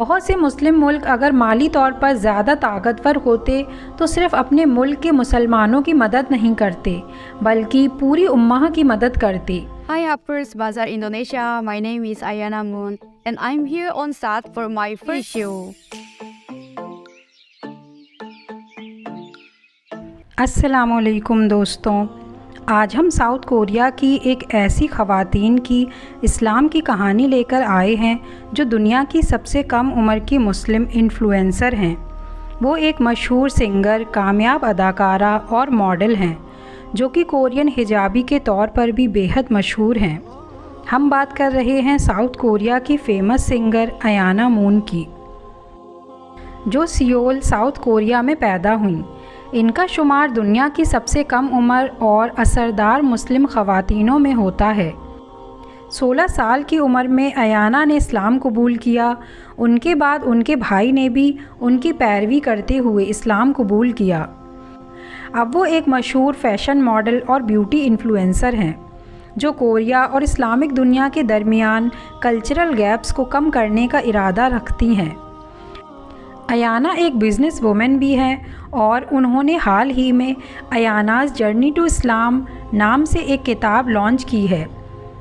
बहुत से मुस्लिम मुल्क अगर माली तौर पर ज़्यादा ताकतवर होते तो सिर्फ़ अपने मुल्क के मुसलमानों की मदद नहीं करते बल्कि पूरी उम्मा की मदद करते। Hi Uppers Bazaar Indonesia, my name is Ayana Moon and I'm here on set for my first show. अस्सलामुअलैकुम दोस्तों, आज हम साउथ कोरिया की एक ऐसी ख़वातीन की इस्लाम की कहानी लेकर आए हैं जो दुनिया की सबसे कम उम्र की मुस्लिम इन्फ्लुएंसर हैं। वो एक मशहूर सिंगर, कामयाब अदाकारा और मॉडल हैं जो कि कोरियन हिजाबी के तौर पर भी बेहद मशहूर हैं। हम बात कर रहे हैं साउथ कोरिया की फ़ेमस सिंगर अयाना मून की, जो सियोल साउथ कोरिया में पैदा हुईं। इनका शुमार दुनिया की सबसे कम उम्र और असरदार मुस्लिम ख़वातीनों में होता है। 16 साल की उम्र में अयाना ने इस्लाम कबूल किया। उनके बाद उनके भाई ने भी उनकी पैरवी करते हुए इस्लाम कबूल किया। अब वो एक मशहूर फ़ैशन मॉडल और ब्यूटी इन्फ्लुएंसर हैं जो कोरिया और इस्लामिक दुनिया के दरमियान कल्चरल गैप्स को कम करने का इरादा रखती हैं। अयाना एक बिज़नेस वुमेन भी हैं और उन्होंने हाल ही में अयानाज़ जर्नी टू इस्लाम नाम से एक किताब लॉन्च की है।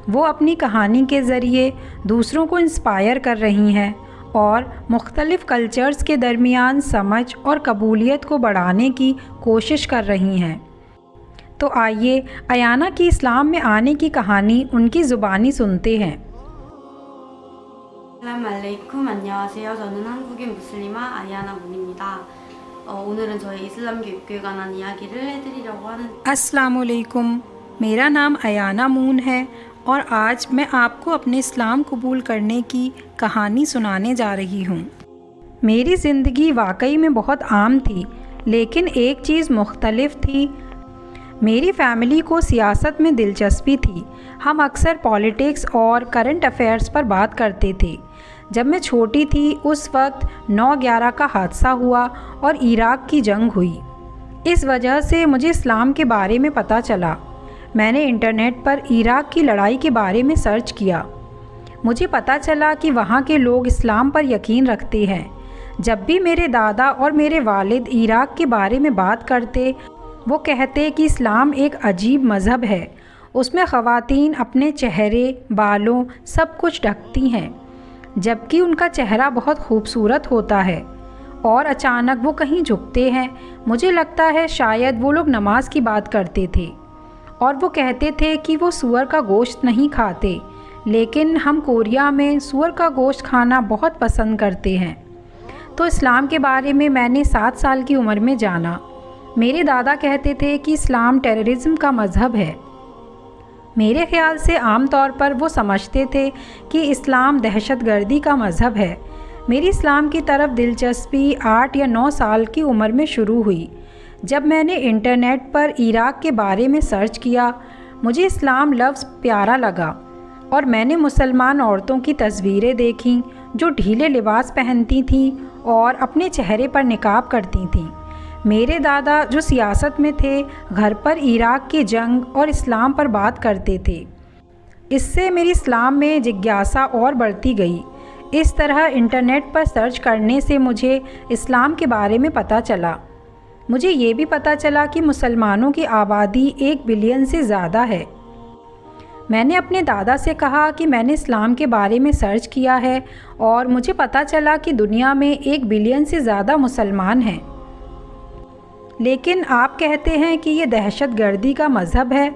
वो अपनी कहानी के ज़रिए दूसरों को इंस्पायर कर रही हैं और मुख्तलिफ़ कल्चर्स के दरमियान समझ और कबूलियत को बढ़ाने की कोशिश कर रही हैं। तो आइए अयाना की इस्लाम में आने की कहानी उनकी ज़ुबानी सुनते हैं। Assalamualaikum, 안녕하세요. 저는 한국인 무슬리마 아야나 문입니다. 오늘은 저희 이슬람 교육에 관한 이야기를 해드리려고 하는 अस्सलामुअलैकुम, मेरा नाम अयाना मून है और आज मैं आपको अपने इस्लाम कबूल करने की कहानी सुनाने जा रही हूँ। मेरी ज़िंदगी वाकई में बहुत आम थी, लेकिन एक चीज़ मुख्तलिफ थी। मेरी फ़ैमिली को सियासत में दिलचस्पी थी। हम अक्सर पॉलिटिक्स और करंट अफेयर्स पर बात करते थे। जब मैं छोटी थी उस वक्त 9/11 का हादसा हुआ और इराक़ की जंग हुई। इस वजह से मुझे इस्लाम के बारे में पता चला। मैंने इंटरनेट पर इराक़ की लड़ाई के बारे में सर्च किया। मुझे पता चला कि वहाँ के लोग इस्लाम पर यकीन रखते हैं। जब भी मेरे दादा और मेरे वालिद इराक़ के बारे में बात करते, वो कहते कि इस्लाम एक अजीब मज़हब है। उसमें ख़वातीन अपने चेहरे, बालों, सब कुछ ढकती हैं, जबकि उनका चेहरा बहुत खूबसूरत होता है और अचानक वो कहीं झुकते हैं। मुझे लगता है शायद वो लोग नमाज की बात करते थे और वो कहते थे कि वो सूअर का गोश्त नहीं खाते, लेकिन हम कोरिया में सूअर का गोश्त खाना बहुत पसंद करते हैं। तो इस्लाम के बारे में मैंने 7 साल की उम्र में जाना। मेरे दादा कहते थे कि इस्लाम टेररिज्म का मज़हब है। मेरे ख़्याल से आम तौर पर वो समझते थे कि इस्लाम दहशतगर्दी का मज़हब है। मेरी इस्लाम की तरफ दिलचस्पी 8 या 9 साल की उम्र में शुरू हुई, जब मैंने इंटरनेट पर इराक़ के बारे में सर्च किया। मुझे इस्लाम लफ्ज़ प्यारा लगा और मैंने मुसलमान औरतों की तस्वीरें देखीं जो ढीले लिबास पहनती थीं और अपने चेहरे पर निकाब करती थीं। मेरे दादा जो सियासत में थे, घर पर इराक़ की जंग और इस्लाम पर बात करते थे। इससे मेरी इस्लाम में जिज्ञासा और बढ़ती गई। इस तरह इंटरनेट पर सर्च करने से मुझे इस्लाम के बारे में पता चला। मुझे ये भी पता चला कि मुसलमानों की आबादी 1 बिलियन से ज़्यादा है। मैंने अपने दादा से कहा कि मैंने इस्लाम के बारे में सर्च किया है और मुझे पता चला कि दुनिया में 1 बिलियन से ज़्यादा मुसलमान हैं। लेकिन आप कहते हैं कि ये दहशतगर्दी का मज़हब है,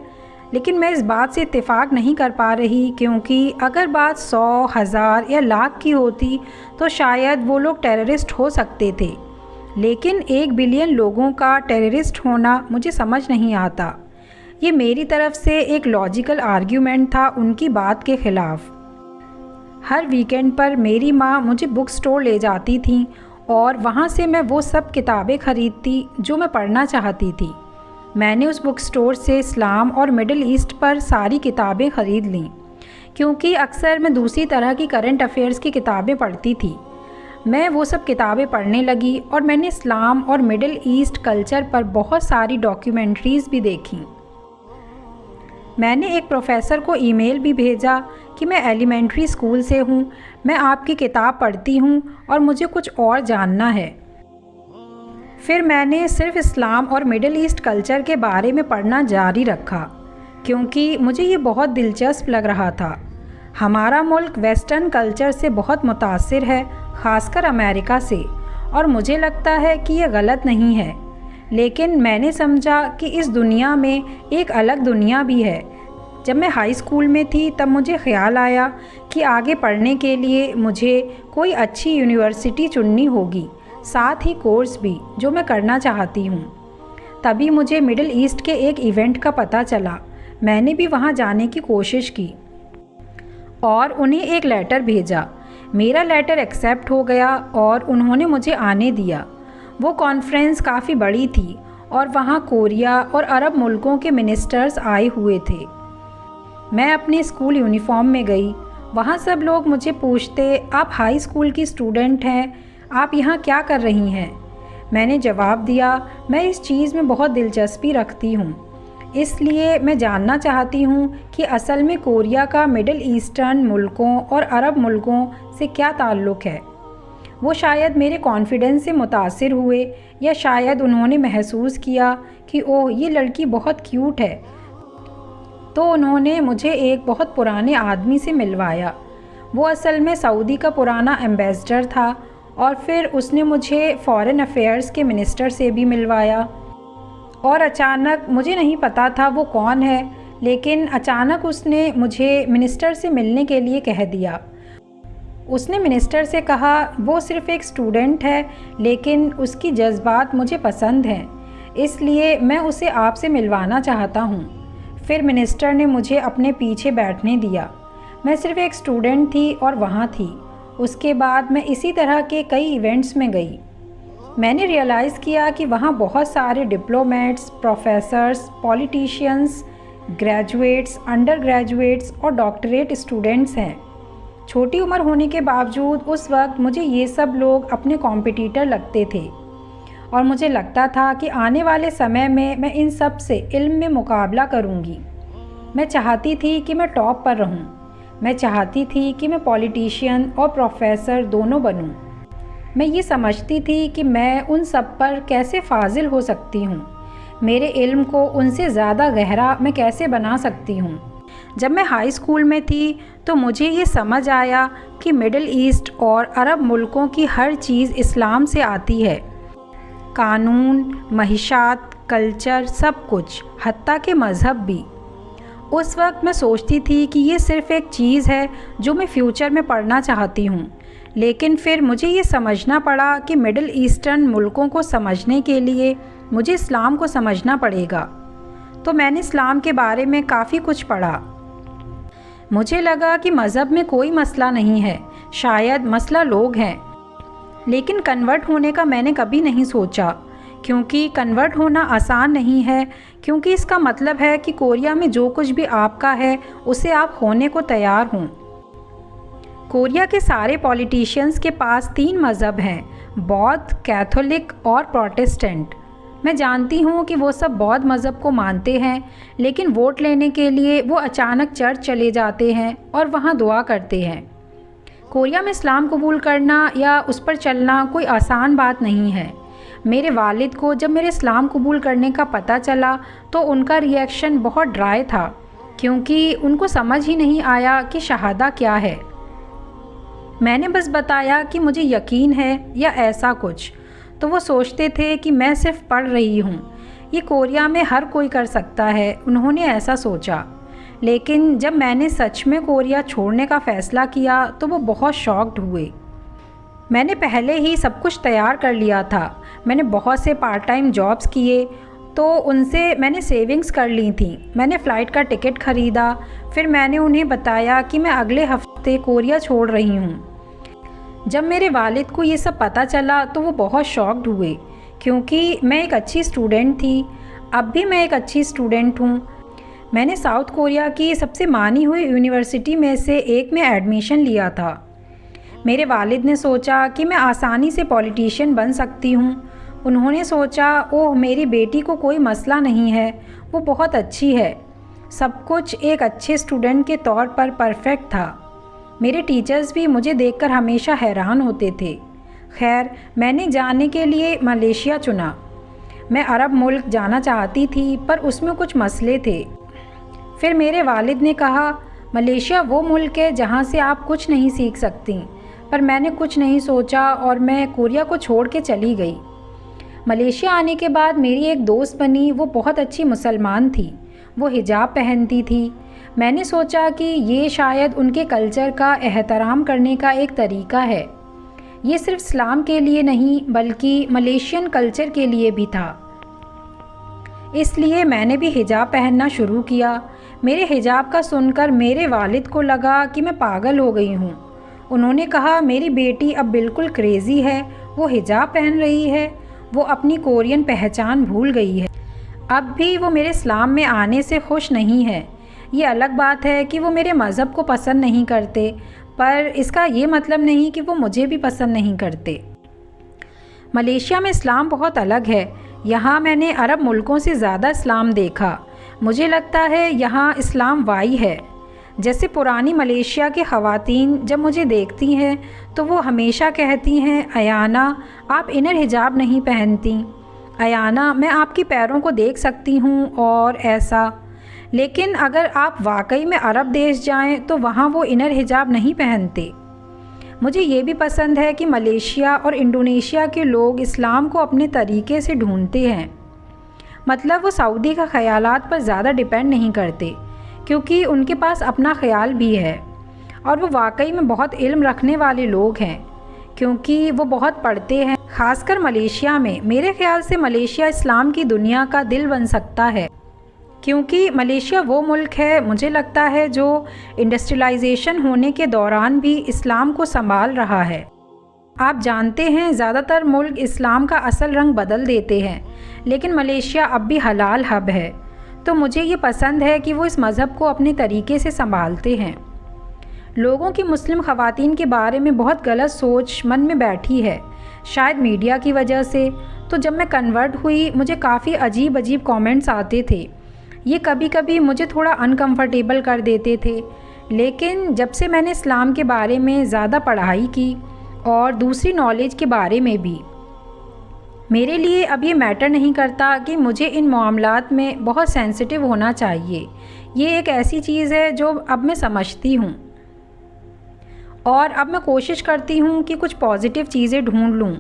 लेकिन मैं इस बात से इत्तेफाक नहीं कर पा रही, क्योंकि अगर बात 100, 1000 या लाख की होती तो शायद वो लोग टेररिस्ट हो सकते थे, लेकिन 1 बिलियन लोगों का टेररिस्ट होना मुझे समझ नहीं आता। ये मेरी तरफ से एक लॉजिकल आर्ग्यूमेंट था उनकी बात के ख़िलाफ़। हर वीकेंड पर मेरी माँ मुझे बुक स्टोर ले जाती थी और वहाँ से मैं वो सब किताबें ख़रीदती जो मैं पढ़ना चाहती थी। मैंने उस बुक स्टोर से इस्लाम और मिडिल ईस्ट पर सारी किताबें ख़रीद लीं, क्योंकि अक्सर मैं दूसरी तरह की करंट अफेयर्स की किताबें पढ़ती थी। मैं वो सब किताबें पढ़ने लगी और मैंने इस्लाम और मिडिल ईस्ट कल्चर पर बहुत सारी डॉक्यूमेंट्रीज़ भी देखीं। मैंने एक प्रोफ़ेसर को ईमेल भी भेजा कि मैं एलिमेंट्री स्कूल से हूँ, मैं आपकी किताब पढ़ती हूँ और मुझे कुछ और जानना है। फिर मैंने सिर्फ इस्लाम और मिडिल ईस्ट कल्चर के बारे में पढ़ना जारी रखा क्योंकि मुझे ये बहुत दिलचस्प लग रहा था। हमारा मुल्क वेस्टर्न कल्चर से बहुत मुतासिर है, ख़ासकर अमेरिका से, और मुझे लगता है कि ये गलत नहीं है। लेकिन मैंने समझा कि इस दुनिया में एक अलग दुनिया भी है। जब मैं हाई स्कूल में थी तब मुझे ख़्याल आया कि आगे पढ़ने के लिए मुझे कोई अच्छी यूनिवर्सिटी चुननी होगी, साथ ही कोर्स भी जो मैं करना चाहती हूँ। तभी मुझे मिडिल ईस्ट के एक इवेंट का पता चला। मैंने भी वहाँ जाने की कोशिश की और उन्हें एक लेटर भेजा। मेरा लेटर एक्सेप्ट हो गया और उन्होंने मुझे आने दिया। वो कॉन्फ्रेंस काफ़ी बड़ी थी और वहाँ कोरिया और अरब मुल्कों के मिनिस्टर्स आए हुए थे। मैं अपने स्कूल यूनिफॉर्म में गई। वहाँ सब लोग मुझे पूछते, आप हाई स्कूल की स्टूडेंट हैं, आप यहाँ क्या कर रही हैं? मैंने जवाब दिया, मैं इस चीज़ में बहुत दिलचस्पी रखती हूँ, इसलिए मैं जानना चाहती हूँ कि असल में कोरिया का मिडिल ईस्टर्न मुल्कों और अरब मुल्कों से क्या ताल्लुक़ है। वो शायद मेरे कॉन्फिडेंस से मुतासिर हुए या शायद उन्होंने महसूस किया कि ओह ये लड़की बहुत क्यूट है, तो उन्होंने मुझे एक बहुत पुराने आदमी से मिलवाया। वो असल में सऊदी का पुराना एम्बेसडर था और फिर उसने मुझे फॉरेन अफेयर्स के मिनिस्टर से भी मिलवाया। और अचानक, मुझे नहीं पता था वो कौन है, लेकिन अचानक उसने मुझे मिनिस्टर से मिलने के लिए कह दिया। उसने मिनिस्टर से कहा वो सिर्फ़ एक स्टूडेंट है लेकिन उसकी जज्बात मुझे पसंद हैं, इसलिए मैं उसे आपसे मिलवाना चाहता हूँ। फिर मिनिस्टर ने मुझे अपने पीछे बैठने दिया। मैं सिर्फ़ एक स्टूडेंट थी और वहाँ थी। उसके बाद मैं इसी तरह के कई इवेंट्स में गई। मैंने रियलाइज़ किया कि वहाँ बहुत सारे diplomats, professors, politicians, graduates, under graduates और डॉक्टरेट स्टूडेंट्स हैं। छोटी उम्र होने के बावजूद उस वक्त मुझे ये सब लोग अपने कॉम्पिटिटर लगते थे और मुझे लगता था कि आने वाले समय में मैं इन सब से इल्म में मुकाबला करूँगी। मैं चाहती थी कि मैं टॉप पर रहूँ। मैं चाहती थी कि मैं पॉलिटिशियन और प्रोफेसर दोनों बनूँ। मैं ये समझती थी कि मैं उन सब पर कैसे फाजिल हो सकती हूँ, मेरे इल्म को उनसे ज़्यादा गहरा मैं कैसे बना सकती हूँ। जब मैं हाई स्कूल में थी तो मुझे ये समझ आया कि मिडिल ईस्ट और अरब मुल्कों की हर चीज़ इस्लाम से आती है। कानून, मईशात, कल्चर, सब कुछ, हत्ता के मज़हब भी। उस वक्त मैं सोचती थी कि ये सिर्फ़ एक चीज़ है जो मैं फ्यूचर में पढ़ना चाहती हूँ, लेकिन फिर मुझे ये समझना पड़ा कि मिडिल ईस्टर्न मुल्कों को समझने के लिए मुझे इस्लाम को समझना पड़ेगा। तो मैंने इस्लाम के बारे में काफ़ी कुछ पढ़ा। मुझे लगा कि मज़हब में कोई मसला नहीं है, शायद मसला लोग हैं। लेकिन कन्वर्ट होने का मैंने कभी नहीं सोचा, क्योंकि कन्वर्ट होना आसान नहीं है, क्योंकि इसका मतलब है कि कोरिया में जो कुछ भी आपका है उसे आप होने को तैयार हों। कोरिया के सारे पॉलिटिशियंस के पास 3 मज़हब हैं, बौद्ध, कैथोलिक और प्रोटेस्टेंट। मैं जानती हूँ कि वो सब बौद्ध मज़हब को मानते हैं, लेकिन वोट लेने के लिए वो अचानक चर्च चले जाते हैं और वहाँ दुआ करते हैं। कोरिया में इस्लाम कबूल करना या उस पर चलना कोई आसान बात नहीं है। मेरे वालिद को जब मेरे इस्लाम कबूल करने का पता चला तो उनका रिएक्शन बहुत ड्राई था, क्योंकि उनको समझ ही नहीं आया कि शहादा क्या है। मैंने बस बताया कि मुझे यकीन है या ऐसा कुछ, तो वो सोचते थे कि मैं सिर्फ पढ़ रही हूँ, ये कोरिया में हर कोई कर सकता है, उन्होंने ऐसा सोचा। लेकिन जब मैंने सच में कोरिया छोड़ने का फ़ैसला किया तो वो बहुत शॉक्ड हुए। मैंने पहले ही सब कुछ तैयार कर लिया था। मैंने बहुत से पार्ट टाइम जॉब्स किए, तो उनसे मैंने सेविंग्स कर ली थी। मैंने फ़्लाइट का टिकट ख़रीदा। फिर मैंने उन्हें बताया कि मैं अगले हफ्ते कोरिया छोड़ रही हूँ। जब मेरे वालिद को ये सब पता चला तो वो बहुत शॉक्ड हुए, क्योंकि मैं एक अच्छी स्टूडेंट थी। अब भी मैं एक अच्छी स्टूडेंट हूँ। मैंने साउथ कोरिया की सबसे मानी हुई यूनिवर्सिटी में से एक में एडमिशन लिया था। मेरे वालिद ने सोचा कि मैं आसानी से पॉलिटिशियन बन सकती हूँ। उन्होंने सोचा, ओह मेरी बेटी को कोई मसला नहीं है, वो बहुत अच्छी है। सब कुछ एक अच्छे स्टूडेंट के तौर पर परफेक्ट था। मेरे टीचर्स भी मुझे देखकर हमेशा हैरान होते थे। खैर, मैंने जाने के लिए मलेशिया चुना। मैं अरब मुल्क जाना चाहती थी, पर उसमें कुछ मसले थे। फिर मेरे वालिद ने कहा, मलेशिया वो मुल्क है जहाँ से आप कुछ नहीं सीख सकती। पर मैंने कुछ नहीं सोचा और मैं कोरिया को छोड़ के चली गई। मलेशिया आने के बाद मेरी एक दोस्त बनी। वो बहुत अच्छी मुसलमान थी। वो हिजाब पहनती थी। मैंने सोचा कि ये शायद उनके कल्चर का एहतराम करने का एक तरीका है। ये सिर्फ इस्लाम के लिए नहीं बल्कि मलेशियन कल्चर के लिए भी था। इसलिए मैंने भी हिजाब पहनना शुरू किया। मेरे हिजाब का सुनकर मेरे वालिद को लगा कि मैं पागल हो गई हूँ। उन्होंने कहा, मेरी बेटी अब बिल्कुल क्रेज़ी है, वो हिजाब पहन रही है, वो अपनी कोरियन पहचान भूल गई है। अब भी वो मेरे इस्लाम में आने से खुश नहीं है। ये अलग बात है कि वो मेरे मज़हब को पसंद नहीं करते, पर इसका ये मतलब नहीं कि वो मुझे भी पसंद नहीं करते। मलेशिया में इस्लाम बहुत अलग है। यहाँ मैंने अरब मुल्कों से ज़्यादा इस्लाम देखा। मुझे लगता है यहाँ इस्लाम वाई है। जैसे पुरानी मलेशिया की ख़वातीन जब मुझे देखती हैं तो वो हमेशा कहती हैं, अयाना आप इनर हिजाब नहीं पहनती, अयाना मैं आपकी पैरों को देख सकती हूँ और ऐसा। लेकिन अगर आप वाकई में अरब देश जाएं तो वहाँ वो इनर हिजाब नहीं पहनते। मुझे ये भी पसंद है कि मलेशिया और इंडोनेशिया के लोग इस्लाम को अपने तरीके से ढूंढते हैं। मतलब वो सऊदी का ख़यालात पर ज़्यादा डिपेंड नहीं करते, क्योंकि उनके पास अपना ख़याल भी है। और वो वाकई में बहुत इल्म रखने वाले लोग हैं, क्योंकि वो बहुत पढ़ते हैं। ख़ासकर मलेशिया में। मेरे ख़्याल से मलेशिया इस्लाम की दुनिया का दिल बन सकता है, क्योंकि मलेशिया वो मुल्क है मुझे लगता है जो इंडस्ट्रियलाइजेशन होने के दौरान भी इस्लाम को संभाल रहा है। आप जानते हैं ज़्यादातर मुल्क इस्लाम का असल रंग बदल देते हैं, लेकिन मलेशिया अब भी हलाल हब है। तो मुझे ये पसंद है कि वो इस मज़हब को अपने तरीके से संभालते हैं। लोगों की मुस्लिम ख़वातीन के बारे में बहुत गलत सोच मन में बैठी है, शायद मीडिया की वजह से। तो जब मैं कन्वर्ट हुई मुझे काफ़ी अजीब अजीब कमेंट्स आते थे। ये कभी कभी मुझे थोड़ा अनकंफर्टेबल कर देते थे। लेकिन जब से मैंने इस्लाम के बारे में ज़्यादा पढ़ाई की और दूसरी नॉलेज के बारे में भी, मेरे लिए अब ये मैटर नहीं करता कि मुझे इन मामलात में बहुत सेंसिटिव होना चाहिए। ये एक ऐसी चीज़ है जो अब मैं समझती हूँ और अब मैं कोशिश करती हूँ कि कुछ पॉजिटिव चीज़ें ढूंढ लूँ,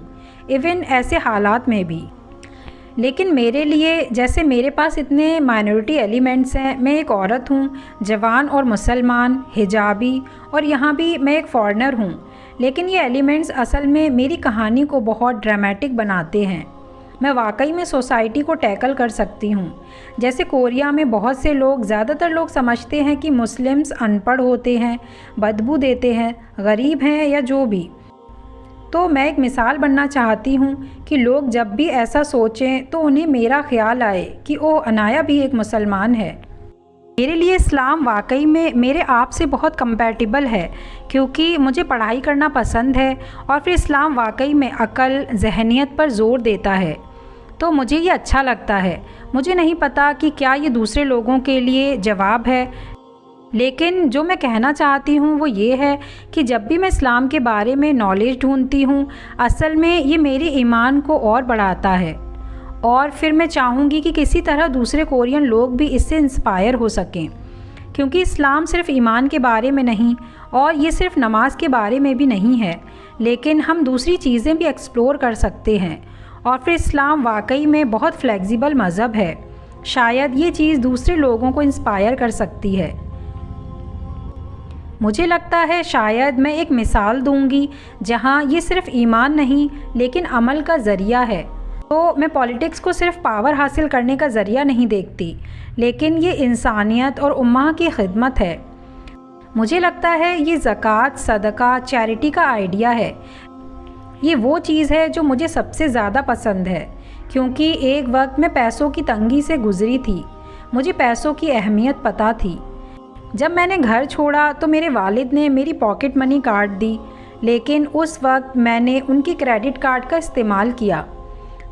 इवन ऐसे हालात में भी। लेकिन मेरे लिए, जैसे मेरे पास इतने माइनॉरिटी एलिमेंट्स हैं, मैं एक औरत हूँ, जवान और मुसलमान, हिजाबी, और यहाँ भी मैं एक फ़ॉरेनर हूँ। लेकिन ये एलिमेंट्स असल में मेरी कहानी को बहुत ड्रामेटिक बनाते हैं। मैं वाकई में सोसाइटी को टैकल कर सकती हूँ। जैसे कोरिया में बहुत से लोग, ज़्यादातर लोग समझते हैं कि मुस्लिम्स अनपढ़ होते हैं, बदबू देते हैं, गरीब हैं या जो भी। तो मैं एक मिसाल बनना चाहती हूँ कि लोग जब भी ऐसा सोचें तो उन्हें मेरा ख्याल आए कि ओह, अनाया भी एक मुसलमान है। मेरे लिए इस्लाम वाकई में मेरे आप से बहुत कंपैटिबल है, क्योंकि मुझे पढ़ाई करना पसंद है और फिर इस्लाम वाकई में अक़ल, जहनियत पर ज़ोर देता है। तो मुझे ये अच्छा लगता है। मुझे नहीं पता कि क्या ये दूसरे लोगों के लिए जवाब है, लेकिन जो मैं कहना चाहती हूँ वो ये है कि जब भी मैं इस्लाम के बारे में नॉलेज ढूंढती हूँ, असल में ये मेरे ईमान को और बढ़ाता है। और फिर मैं चाहूँगी कि किसी तरह दूसरे कोरियन लोग भी इससे इंस्पायर हो सकें, क्योंकि इस्लाम सिर्फ ईमान के बारे में नहीं और ये सिर्फ नमाज के बारे में भी नहीं है, लेकिन हम दूसरी चीज़ें भी एक्सप्लोर कर सकते हैं। और फिर इस्लाम वाकई में बहुत फ्लेक्सिबल मज़हब है। शायद ये चीज़ दूसरे लोगों को इंस्पायर कर सकती है। मुझे लगता है शायद मैं एक मिसाल दूंगी जहां ये सिर्फ ईमान नहीं लेकिन अमल का ज़रिया है। तो मैं पॉलिटिक्स को सिर्फ पावर हासिल करने का ज़रिया नहीं देखती, लेकिन ये इंसानियत और उम्मा की खिदमत है। मुझे लगता है ये ज़कात, सदका, चैरिटी का आइडिया है। ये वो चीज़ है जो मुझे सबसे ज़्यादा पसंद है, क्योंकि एक वक्त मैं पैसों की तंगी से गुज़री थी। मुझे पैसों की अहमियत पता थी। जब मैंने घर छोड़ा तो मेरे वालिद ने मेरी पॉकेट मनी काट दी, लेकिन उस वक्त मैंने उनकी क्रेडिट कार्ड का इस्तेमाल किया।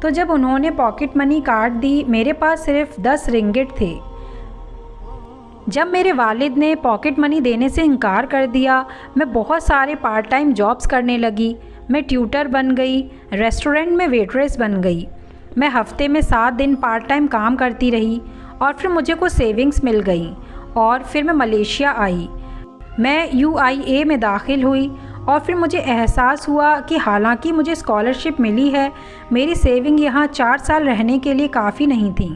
तो जब उन्होंने पॉकेट मनी काट दी, मेरे पास सिर्फ 10 रिंगिट थे। जब मेरे वालिद ने पॉकेट मनी देने से इनकार कर दिया, मैं बहुत सारे पार्ट टाइम जॉब्स करने लगी। मैं ट्यूटर बन गई, रेस्टोरेंट में वेट्रेस बन गई। मैं हफ्ते में 7 दिन पार्ट टाइम काम करती रही और फिर मुझे कुछ सेविंग्स मिल गई और फिर मैं मलेशिया आई। मैं UIA में दाखिल हुई और फिर मुझे एहसास हुआ कि हालांकि मुझे स्कॉलरशिप मिली है, मेरी सेविंग यहाँ 4 साल रहने के लिए काफ़ी नहीं थी।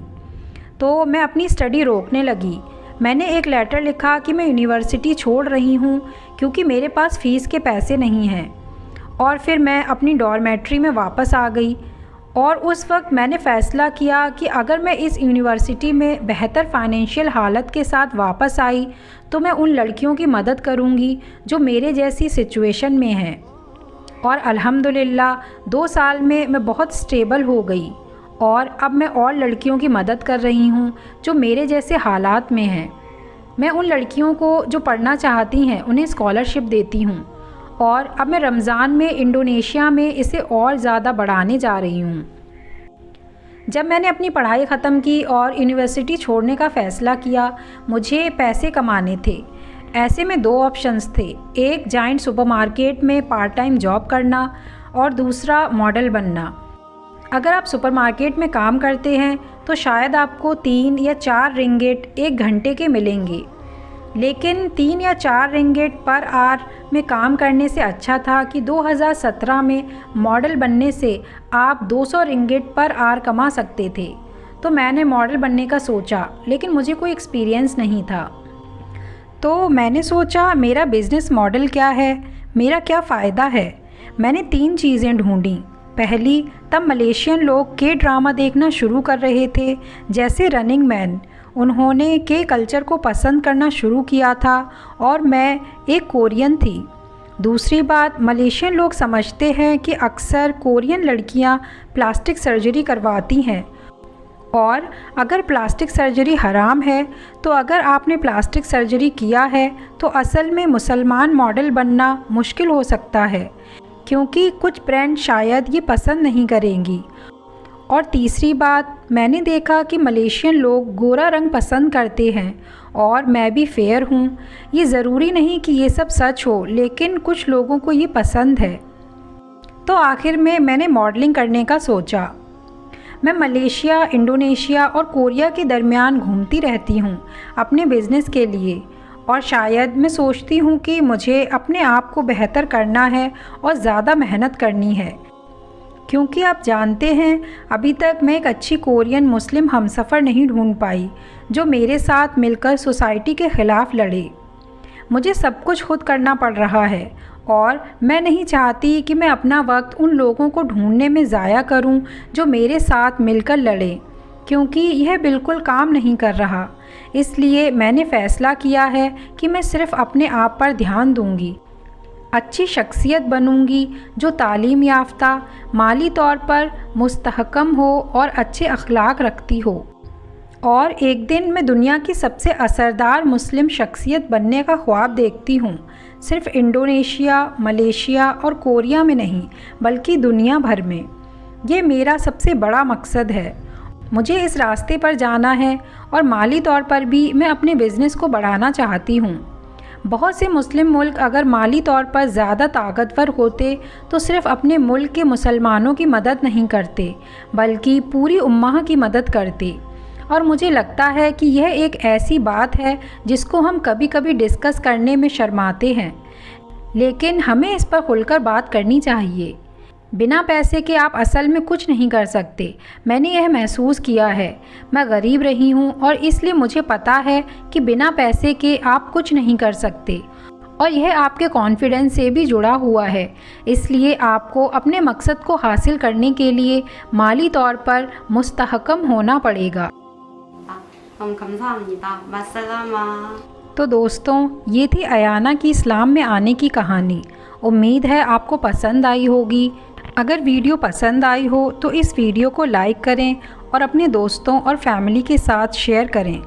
तो मैं अपनी स्टडी रोकने लगी। मैंने एक लेटर लिखा कि मैं यूनिवर्सिटी छोड़ रही हूँ क्योंकि मेरे पास फ़ीस के पैसे नहीं हैं। और फिर मैं अपनी डॉर्मेट्री में वापस आ गई और उस वक्त मैंने फ़ैसला किया कि अगर मैं इस यूनिवर्सिटी में बेहतर फ़ाइनेंशियल हालत के साथ वापस आई तो मैं उन लड़कियों की मदद करूँगी जो मेरे जैसी सिचुएशन में हैं। और अल्हम्दुलिल्लाह 2 साल में मैं बहुत स्टेबल हो गई और अब मैं और लड़कियों की मदद कर रही हूँ जो मेरे जैसे हालात में हैं। मैं उन लड़कियों को जो पढ़ना चाहती हैं उन्हें स्कॉलरशिप देती हूँ और अब मैं रमज़ान में इंडोनेशिया में इसे और ज़्यादा बढ़ाने जा रही हूँ। जब मैंने अपनी पढ़ाई ख़त्म की और यूनिवर्सिटी छोड़ने का फ़ैसला किया, मुझे पैसे कमाने थे। ऐसे में 2 ऑप्शंस थे, एक जाइंट सुपरमार्केट में पार्ट टाइम जॉब करना और दूसरा मॉडल बनना। अगर आप सुपरमार्केट में काम करते हैं तो शायद आपको 3 या 4 रिंगिट 1 घंटे के मिलेंगे, लेकिन 3 या 4 रिंगिट पर आवर में काम करने से अच्छा था कि 2017 में मॉडल बनने से आप 200 रिंगिट पर आवर कमा सकते थे। तो मैंने मॉडल बनने का सोचा, लेकिन मुझे कोई एक्सपीरियंस नहीं था। तो मैंने सोचा मेरा बिज़नेस मॉडल क्या है, मेरा क्या फ़ायदा है। मैंने 3 चीज़ें ढूंढी। पहली, तब मलेशियन लोग के ड्रामा देखना शुरू कर रहे थे, जैसे रनिंग मैन। उन्होंने के कल्चर को पसंद करना शुरू किया था और मैं एक कोरियन थी। दूसरी बात, मलेशियन लोग समझते हैं कि अक्सर कोरियन लड़कियां प्लास्टिक सर्जरी करवाती हैं और अगर प्लास्टिक सर्जरी हराम है तो अगर आपने प्लास्टिक सर्जरी किया है तो असल में मुसलमान मॉडल बनना मुश्किल हो सकता है, क्योंकि कुछ ब्रांड शायद ये पसंद नहीं करेंगी। और तीसरी बात, मैंने देखा कि मलेशियन लोग गोरा रंग पसंद करते हैं और मैं भी फेयर हूँ। ये ज़रूरी नहीं कि ये सब सच हो, लेकिन कुछ लोगों को ये पसंद है। तो आखिर में मैंने मॉडलिंग करने का सोचा। मैं मलेशिया, इंडोनेशिया और कोरिया के दरमियान घूमती रहती हूँ अपने बिज़नेस के लिए, और शायद मैं सोचती हूँ कि मुझे अपने आप को बेहतर करना है और ज़्यादा मेहनत करनी है, क्योंकि आप जानते हैं अभी तक मैं एक अच्छी कोरियन मुस्लिम हमसफ़र नहीं ढूंढ पाई जो मेरे साथ मिलकर सोसाइटी के ख़िलाफ़ लड़े। मुझे सब कुछ खुद करना पड़ रहा है और मैं नहीं चाहती कि मैं अपना वक्त उन लोगों को ढूंढने में ज़ाया करूं जो मेरे साथ मिलकर लड़े, क्योंकि यह बिल्कुल काम नहीं कर रहा। इसलिए मैंने फ़ैसला किया है कि मैं सिर्फ़ अपने आप पर ध्यान दूंगी, अच्छी शख्सियत बनूंगी जो तालीम याफ्ता, माली तौर पर मुस्तहकम हो और अच्छे अखलाक रखती हो, और एक दिन मैं दुनिया की सबसे असरदार मुस्लिम शख्सियत बनने का ख्वाब देखती हूँ, सिर्फ़ इंडोनेशिया, मलेशिया और कोरिया में नहीं बल्कि दुनिया भर में। ये मेरा सबसे बड़ा मकसद है। मुझे इस रास्ते पर जाना है और माली तौर पर भी मैं अपने बिज़नेस को बढ़ाना चाहती हूँ। बहुत से मुस्लिम मुल्क अगर माली तौर पर ज़्यादा ताकतवर होते तो सिर्फ़ अपने मुल्क के मुसलमानों की मदद नहीं करते बल्कि पूरी उम्मा की मदद करते। और मुझे लगता है कि यह एक ऐसी बात है जिसको हम कभी कभी डिस्कस करने में शर्माते हैं, लेकिन हमें इस पर खुलकर बात करनी चाहिए। बिना पैसे के आप असल में कुछ नहीं कर सकते। मैंने यह महसूस किया है। मैं गरीब रही हूँ और इसलिए मुझे पता है कि बिना पैसे के आप कुछ नहीं कर सकते, और यह आपके कॉन्फिडेंस से भी जुड़ा हुआ है। इसलिए आपको अपने मकसद को हासिल करने के लिए माली तौर पर मुस्तहकम होना पड़ेगा। तो दोस्तों, ये थी अयाना की इस्लाम में आने की कहानी। उम्मीद है आपको पसंद आई होगी। अगर वीडियो पसंद आई हो तो इस वीडियो को लाइक करें और अपने दोस्तों और फैमिली के साथ शेयर करें।